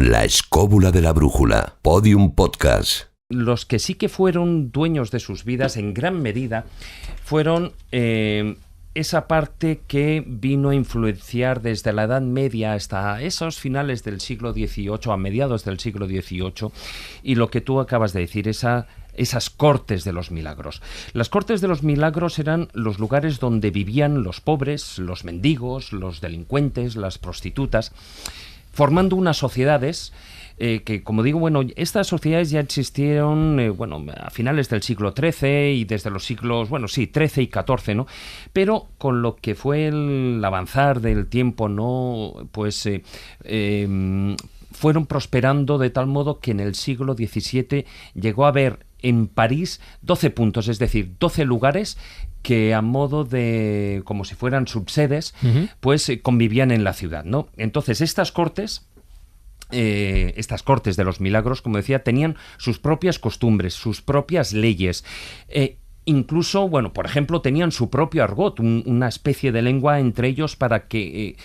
La escóbula de la brújula. Podium Podcast. Los que sí que fueron dueños de sus vidas en gran medida fueron esa parte que vino a influenciar desde la Edad Media hasta esos finales del siglo XVIII, a mediados del siglo XVIII, y lo que tú acabas de decir, esas cortes de los milagros. Las cortes de los milagros eran los lugares donde vivían los pobres, los mendigos, los delincuentes, las prostitutas, formando unas sociedades que, como digo, estas sociedades ya existieron, a finales del siglo XIII y desde los siglos, XIII y XIV, ¿no? Pero con lo que fue el avanzar del tiempo, ¿no? Fueron prosperando de tal modo que en el siglo XVII llegó a haber en París 12 puntos, es decir, 12 lugares que a modo de, como si fueran subsedes, convivían en la ciudad, ¿no? Entonces, estas cortes de los milagros, como decía, tenían sus propias costumbres, sus propias leyes. Incluso, por ejemplo, tenían su propio argot, una especie de lengua entre ellos para que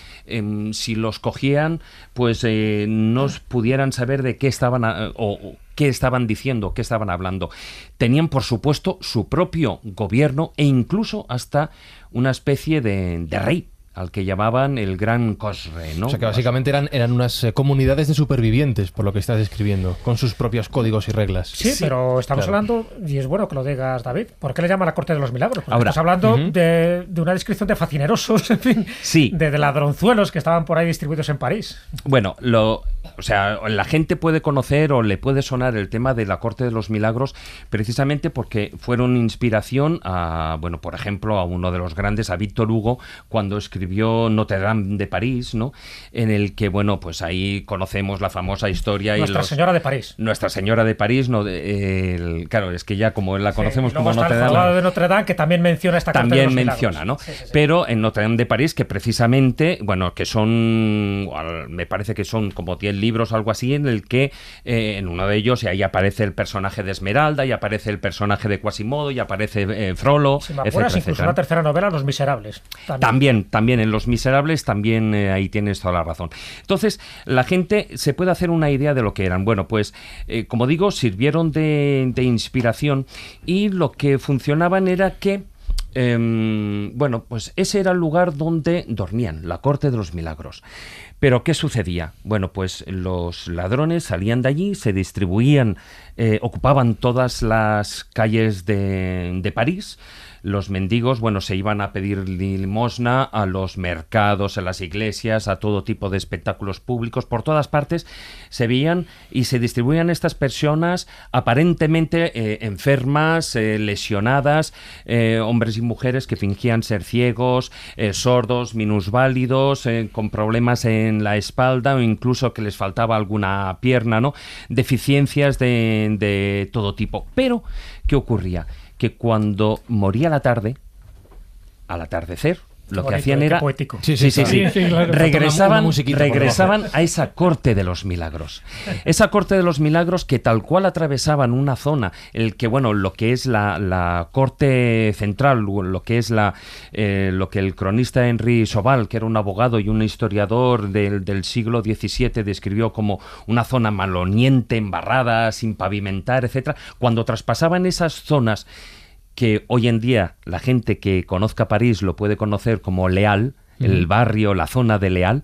si los cogían, no pudieran saber de qué estaban o qué estaban diciendo, qué estaban hablando. Tenían, por supuesto, su propio gobierno e incluso hasta una especie de rey, al que llamaban el Gran Cosre, ¿no? O sea que básicamente eran unas comunidades de supervivientes, por lo que estás describiendo, con sus propios códigos y reglas. Sí, pero estamos hablando, y es bueno que lo digas, David, ¿por qué le llama la Corte de los Milagros? Porque estás hablando de una descripción de facinerosos, en fin, de ladronzuelos que estaban por ahí distribuidos en París. Bueno, la gente puede conocer o le puede sonar el tema de la Corte de los Milagros precisamente porque fueron inspiración a, por ejemplo, a uno de los grandes, a Víctor Hugo, cuando escribió Notre Dame de París, ¿no? En el que, ahí conocemos la famosa historia. Nuestra Señora de París. Nuestra Señora de París, ¿no? Claro, es que ya como la conocemos como Notre Dame. El de Notre Dame, que también menciona esta Corte de los Milagros. También menciona, ¿no? Sí. Pero en Notre Dame de París, que precisamente, que son, me parece que son como 10 libros o algo así, en el que en uno de ellos, y ahí aparece el personaje de Esmeralda, y aparece el personaje de Quasimodo, y aparece Frollo, si me apuras, incluso una tercera novela, Los Miserables. También en Los Miserables también ahí tienes toda la razón. Entonces, la gente se puede hacer una idea de lo que eran. Como digo, sirvieron de inspiración, y lo que funcionaban era que ese era el lugar donde dormían, la Corte de los Milagros. Pero ¿qué sucedía? Los ladrones salían de allí, se distribuían, ocupaban todas las calles de París. Los mendigos, se iban a pedir limosna a los mercados, a las iglesias, a todo tipo de espectáculos públicos. Por todas partes se veían y se distribuían estas personas aparentemente enfermas, lesionadas, hombres y mujeres que fingían ser ciegos, sordos, minusválidos, con problemas en la espalda o incluso que les faltaba alguna pierna, ¿no? Deficiencias de todo tipo. Pero, ¿qué ocurría? Que cuando moría la tarde, al atardecer, lo que hacían era... Poético. Sí, claro. Regresaban a esa Corte de los Milagros. Esa Corte de los Milagros que tal cual atravesaban una zona, lo que es la Corte Central, lo que es lo que el cronista Henri Sauval, que era un abogado y un historiador del siglo XVII, describió como una zona maloliente, embarrada, sin pavimentar, etcétera. Cuando traspasaban esas zonas, que hoy en día la gente que conozca París lo puede conocer como Leal, el barrio, la zona de Leal,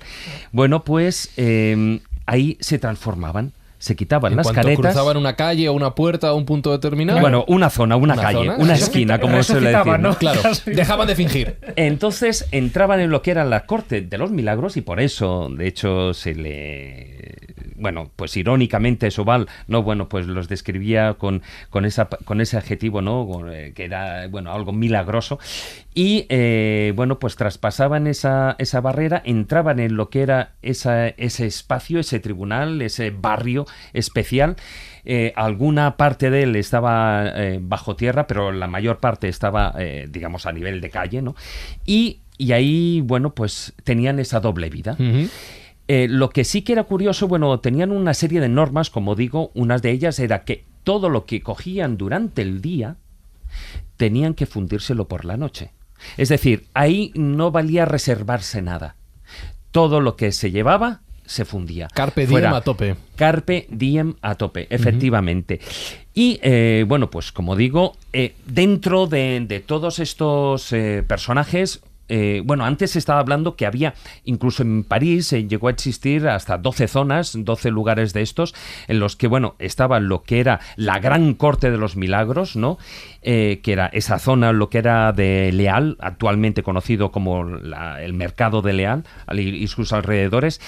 ahí se transformaban. Se quitaban las caretas. ¿Cruzaban una calle o una puerta o un punto determinado? Una zona, una calle, una esquina, como suele decir, ¿no? Claro, dejaban de fingir. Entonces entraban en lo que era la Corte de los Milagros, y por eso, de hecho, se le... irónicamente Sauval, ¿no? Los describía con ese adjetivo, ¿no? Que era, algo milagroso. Y, traspasaban esa barrera, entraban en lo que era ese espacio, ese tribunal, ese barrio especial. Alguna parte de él estaba bajo tierra, pero la mayor parte estaba, a nivel de calle, ¿no? Y ahí, tenían esa doble vida. Lo que sí que era curioso, tenían una serie de normas, como digo, una de ellas era que todo lo que cogían durante el día tenían que fundírselo por la noche. Es decir, ahí no valía reservarse nada. Todo lo que se llevaba se fundía. Carpe diem a tope. Carpe diem a tope, efectivamente. Y bueno, pues como digo, dentro de todos estos personajes, bueno, antes se estaba hablando que había, incluso en París, llegó a existir hasta 12 zonas, 12 lugares de estos, en los que, bueno, estaba lo que era la Gran Corte de los Milagros, ¿no? Que era esa zona, lo que era de Leal, actualmente conocido como el mercado de Leal y sus alrededores,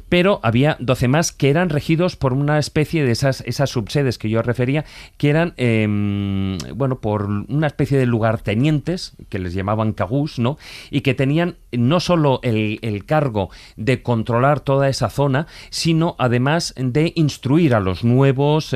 pero había 12 más que eran regidos por una especie de esas subsedes que yo refería, que eran, bueno, por una especie de lugartenientes, que les llamaban cagús, ¿no? Y que tenían no solo el cargo de controlar toda esa zona, sino además de instruir a los nuevos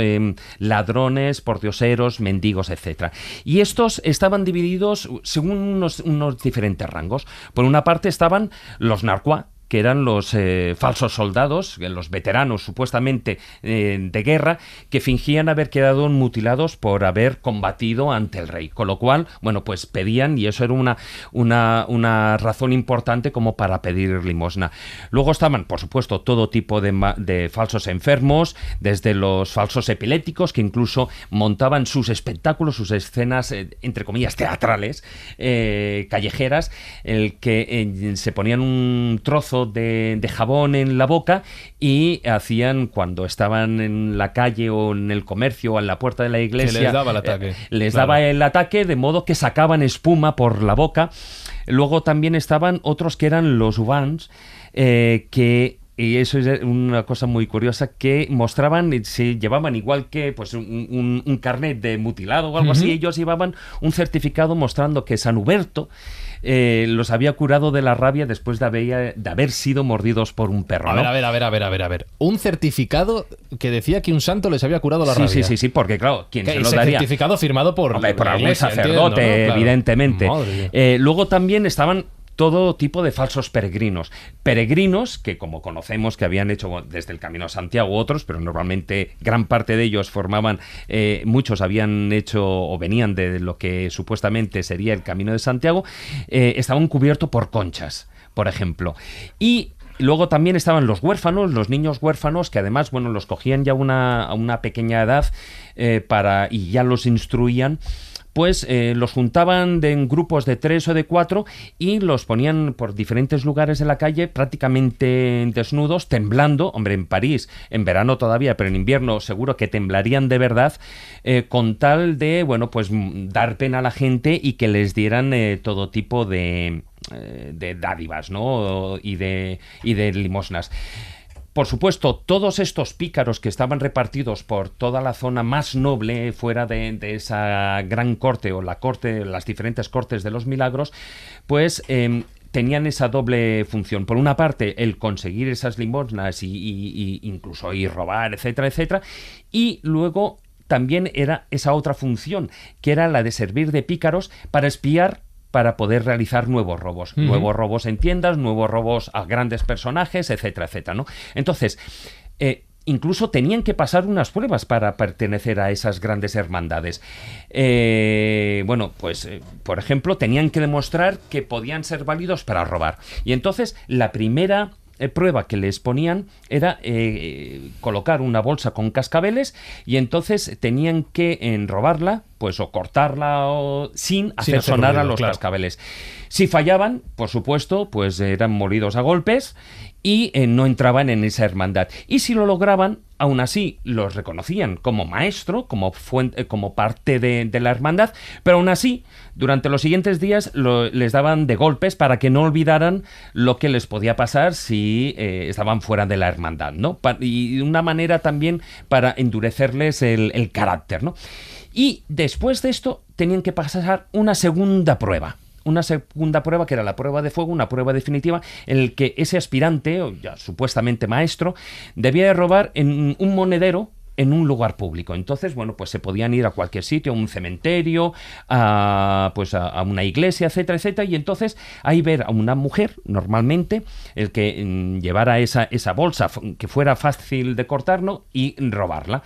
ladrones, pordioseros, mendigos, etc. Y estos estaban divididos según unos diferentes rangos. Por una parte estaban los narquois, que eran los falsos soldados, los veteranos supuestamente de guerra, que fingían haber quedado mutilados por haber combatido ante el rey. Con lo cual, bueno, pues pedían, y eso era una razón importante como para pedir limosna. Luego estaban, por supuesto, todo tipo de falsos enfermos, desde los falsos epilépticos, que incluso montaban sus espectáculos, sus escenas, entre comillas, teatrales, callejeras, el que se ponían un trozo de jabón en la boca y hacían, cuando estaban en la calle o en el comercio o en la puerta de la iglesia, les daba el ataque. Daba el ataque, de modo que sacaban espuma por la boca. Luego también estaban otros que eran los ubans, y eso es una cosa muy curiosa, que mostraban, se llevaban igual que pues un carnet de mutilado o algo así, ellos llevaban un certificado mostrando que San Huberto los había curado de la rabia después de haber sido mordidos por un perro, ¿no? A ver. Un certificado que decía que un santo les había curado la rabia. Sí, porque claro, ¿quién se lo daría? Certificado firmado por algún sacerdote, entiendo, ¿no? Claro. Evidentemente. Luego también estaban todo tipo de falsos peregrinos, que como conocemos que habían hecho desde el Camino a Santiago otros, pero normalmente gran parte de ellos formaban, muchos habían hecho o venían de lo que supuestamente sería el Camino de Santiago, estaban cubiertos por conchas, por ejemplo. Y luego también estaban los huérfanos, los niños huérfanos, que además, bueno, los cogían ya a una pequeña edad y ya los instruían. Pues los juntaban en grupos de 3 o de 4 y los ponían por diferentes lugares de la calle prácticamente desnudos, temblando. Hombre, en París, en verano todavía, pero en invierno seguro que temblarían de verdad, con tal de, bueno, pues dar pena a la gente y que les dieran todo tipo de dádivas, ¿no? Y de limosnas. Por supuesto, todos estos pícaros que estaban repartidos por toda la zona más noble fuera de esa gran corte o las diferentes cortes de los milagros, pues tenían esa doble función. Por una parte, el conseguir esas limosnas y incluso ir robar, etcétera, etcétera, y luego también era esa otra función, que era la de servir de pícaros para espiar, para poder realizar nuevos robos. Nuevos robos en tiendas, nuevos robos a grandes personajes, etcétera, etcétera, ¿no? Entonces, incluso tenían que pasar unas pruebas para pertenecer a esas grandes hermandades. Bueno, pues, por ejemplo, tenían que demostrar que podían ser válidos para robar. Y entonces, la primera prueba que les ponían era colocar una bolsa con cascabeles, y entonces tenían que robarla, pues, o cortarla sin hacer sonar ruido, a los cascabeles. Si fallaban, por supuesto, pues eran molidos a golpes y no entraban en esa hermandad. Y si lo lograban, aún así los reconocían como maestro, como parte de la hermandad, pero aún así, durante los siguientes días les daban de golpes para que no olvidaran lo que les podía pasar si estaban fuera de la hermandad, ¿no? Y una manera también para endurecerles el carácter, ¿no? Y después de esto tenían que pasar una segunda prueba. Una segunda prueba, que era la prueba de fuego, una prueba definitiva, en el que ese aspirante, o ya supuestamente maestro, debía de robar en un monedero en un lugar público. Entonces, bueno, pues se podían ir a cualquier sitio, a un cementerio, a una iglesia, etcétera, etcétera, y entonces ahí ver a una mujer, normalmente, el que llevara esa bolsa que fuera fácil de cortar, ¿no? Y robarla.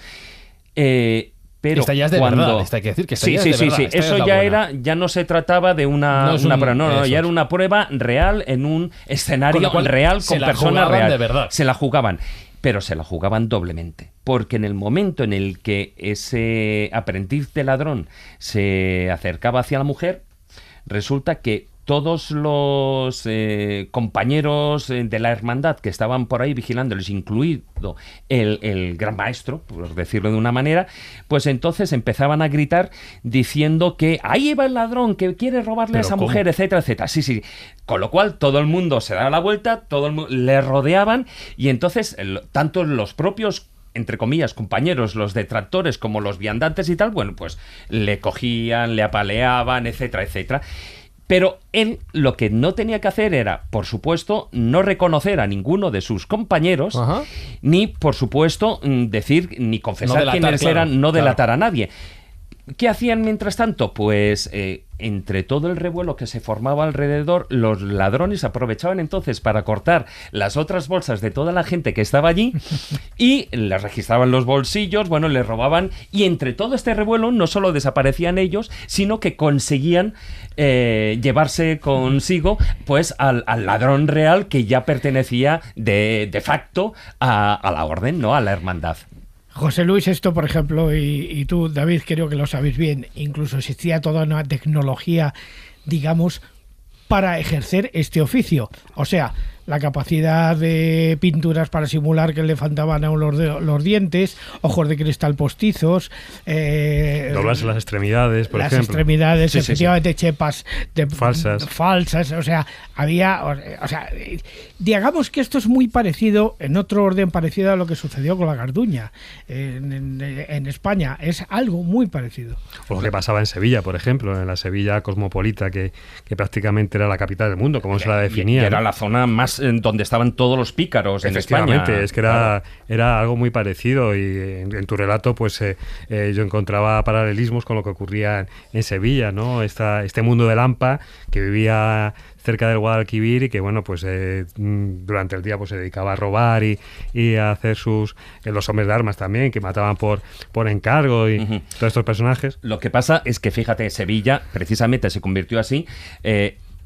Pero esta ya es de verdad, esta hay que decir que esta ya es de verdad. Sí. Eso ya no se trataba de una prueba, ya era una prueba real en un escenario real con personas reales. De verdad. Se la jugaban. Pero se la jugaban doblemente, porque en el momento en el que ese aprendiz de ladrón se acercaba hacia la mujer, resulta que todos los compañeros de la hermandad que estaban por ahí vigilándoles, incluido el gran maestro, por decirlo de una manera, pues entonces empezaban a gritar diciendo que ahí va el ladrón, que quiere robarle a esa mujer, etcétera, etcétera. Sí. Con lo cual todo el mundo se daba la vuelta, todo el mundo le rodeaban y entonces tanto los propios, entre comillas, compañeros, los detractores como los viandantes y tal, bueno, pues le cogían, le apaleaban, etcétera, etcétera. Pero él lo que no tenía que hacer era, por supuesto, no reconocer a ninguno de sus compañeros, ni, por supuesto, decir, ni confesar quiénes eran, no delatar a nadie. ¿Qué hacían mientras tanto? Pues entre todo el revuelo que se formaba alrededor, los ladrones aprovechaban entonces para cortar las otras bolsas de toda la gente que estaba allí y les registraban los bolsillos, bueno, les robaban, y entre todo este revuelo no solo desaparecían ellos, sino que conseguían llevarse consigo pues al ladrón real que ya pertenecía de facto a la orden, ¿no? A la hermandad. José Luis, esto, por ejemplo, y tú, David, creo que lo sabéis bien, incluso existía toda una tecnología, digamos, para ejercer este oficio. O sea, la capacidad de pinturas para simular que le faltaban a los dientes, ojos de cristal postizos, doblarse las extremidades, por ejemplo. Las extremidades, efectivamente, chepas falsas. O sea, digamos que esto es muy parecido, en otro orden parecido a lo que sucedió con la Garduña en España. Es algo muy parecido. O lo que pasaba en Sevilla, por ejemplo, en la Sevilla cosmopolita, que prácticamente era la capital del mundo, como se la definía. Era la zona más donde estaban todos los pícaros en España. Es que era algo muy parecido, y en tu relato pues yo encontraba paralelismos con lo que ocurría en Sevilla, ¿no? Este mundo de Lampa que vivía cerca del Guadalquivir y que, bueno, pues durante el día pues se dedicaba a robar y a hacer los hombres de armas también, que mataban por encargo y todos estos personajes. Lo que pasa es que, fíjate, Sevilla precisamente se convirtió así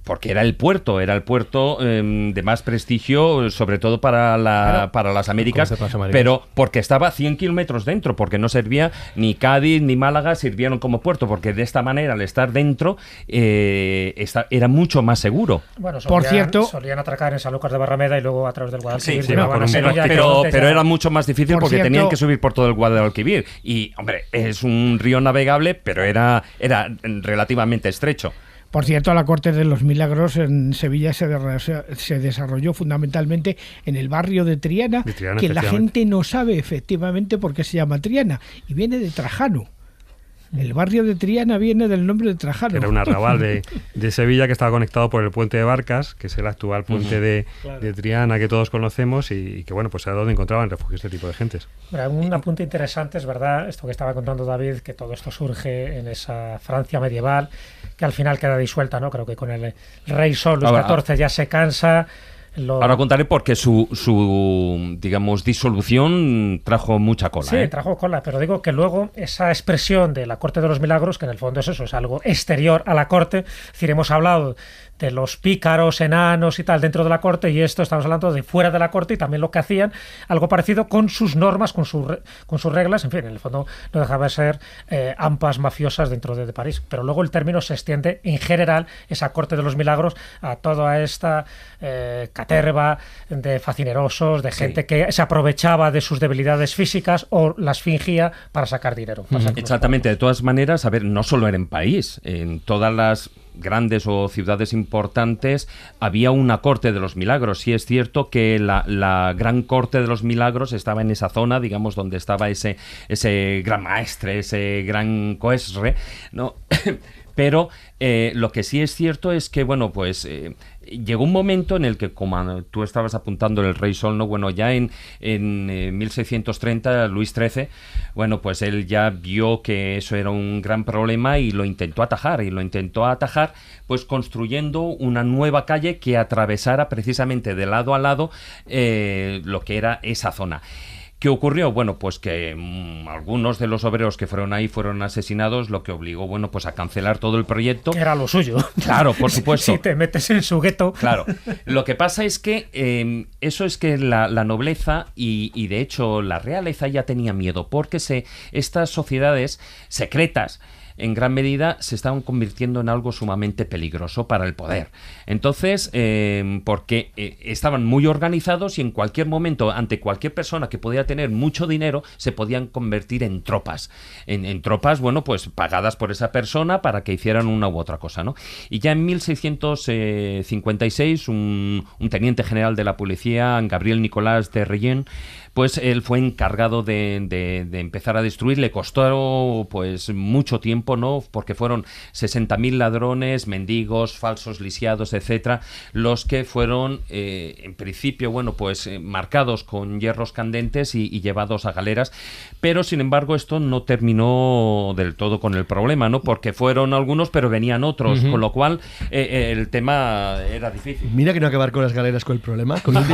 porque era el puerto de más prestigio, sobre todo para las Américas, pero porque estaba 100 kilómetros dentro, porque no servía ni Cádiz ni Málaga, sirvieron como puerto, porque de esta manera, al estar dentro, era mucho más seguro. Bueno, por cierto, solían atracar en Sanlúcar de Barrameda y luego a través del Guadalquivir. Sí, pero era mucho más difícil porque tenían que subir por todo el Guadalquivir. Y, hombre, es un río navegable, pero era relativamente estrecho. Por cierto, la Corte de los Milagros en Sevilla se desarrolló fundamentalmente en el barrio de Triana, que la gente no sabe efectivamente por qué se llama Triana, y viene de Trajano. El barrio de Triana viene del nombre de Trajano. Era un arrabal de Sevilla que estaba conectado por el puente de Barcas, que es el actual puente de Triana que todos conocemos, y que, bueno, pues era donde encontraban refugio este tipo de gentes. Un apunte interesante, es verdad, esto que estaba contando David, que todo esto surge en esa Francia medieval, que al final queda disuelta, ¿no? Creo que con el rey Sol, Luis XIV, ya se cansa. Ahora contaré porque su digamos, disolución trajo mucha cola. Sí, trajo cola, pero digo que luego esa expresión de la Corte de los Milagros, que en el fondo es eso, es algo exterior a la corte, es decir, hemos hablado de los pícaros, enanos y tal dentro de la corte, y esto estamos hablando de fuera de la corte, y también lo que hacían, algo parecido con sus normas, con sus reglas, en fin, en el fondo no dejaba de ser ampas mafiosas dentro de París, pero luego el término se extiende en general, esa Corte de los Milagros, a toda esta caterva de facinerosos, de gente que se aprovechaba de sus debilidades físicas o las fingía para sacar dinero. Exactamente, de todas maneras, a ver, no solo era en París, en todas las grandes o ciudades importantes había una Corte de los Milagros. Sí es cierto que la gran Corte de los Milagros estaba en esa zona, digamos, donde estaba ese gran maestre, ese gran coesre, ¿no? Pero lo que sí es cierto es que, bueno, pues llegó un momento en el que, como tú estabas apuntando, el Rey Sol, ¿no? Bueno, ya en 1630, Luis XIII, bueno, pues él ya vio que eso era un gran problema y lo intentó atajar, pues construyendo una nueva calle que atravesara precisamente de lado a lado lo que era esa zona. ¿Qué ocurrió? Bueno, pues que algunos de los obreros que fueron ahí fueron asesinados, lo que obligó, bueno, pues a cancelar todo el proyecto. Que era lo suyo. Claro, por supuesto. Si te metes en su gueto. Claro. Lo que pasa es que eso es que la nobleza y de hecho la realeza ya tenía miedo, porque estas sociedades secretas en gran medida se estaban convirtiendo en algo sumamente peligroso para el poder. Entonces, porque estaban muy organizados y en cualquier momento, ante cualquier persona que podía tener mucho dinero, se podían convertir en tropas. En tropas, bueno, pues pagadas por esa persona para que hicieran una u otra cosa, ¿no? Y ya en 1656, un teniente general de la policía, Gabriel Nicolás de Reyen, pues él fue encargado de empezar a destruir. Le costó pues mucho tiempo, ¿no? Porque fueron 60.000 ladrones, mendigos, falsos lisiados, etcétera, los que fueron en principio, bueno, pues marcados con hierros candentes y llevados a galeras. Pero sin embargo esto no terminó del todo con el problema, ¿no? Porque fueron algunos, pero venían otros, con lo cual el tema era difícil. Mira que no acabar con las galeras con el problema. Con un